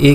1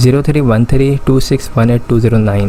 0313261829.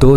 2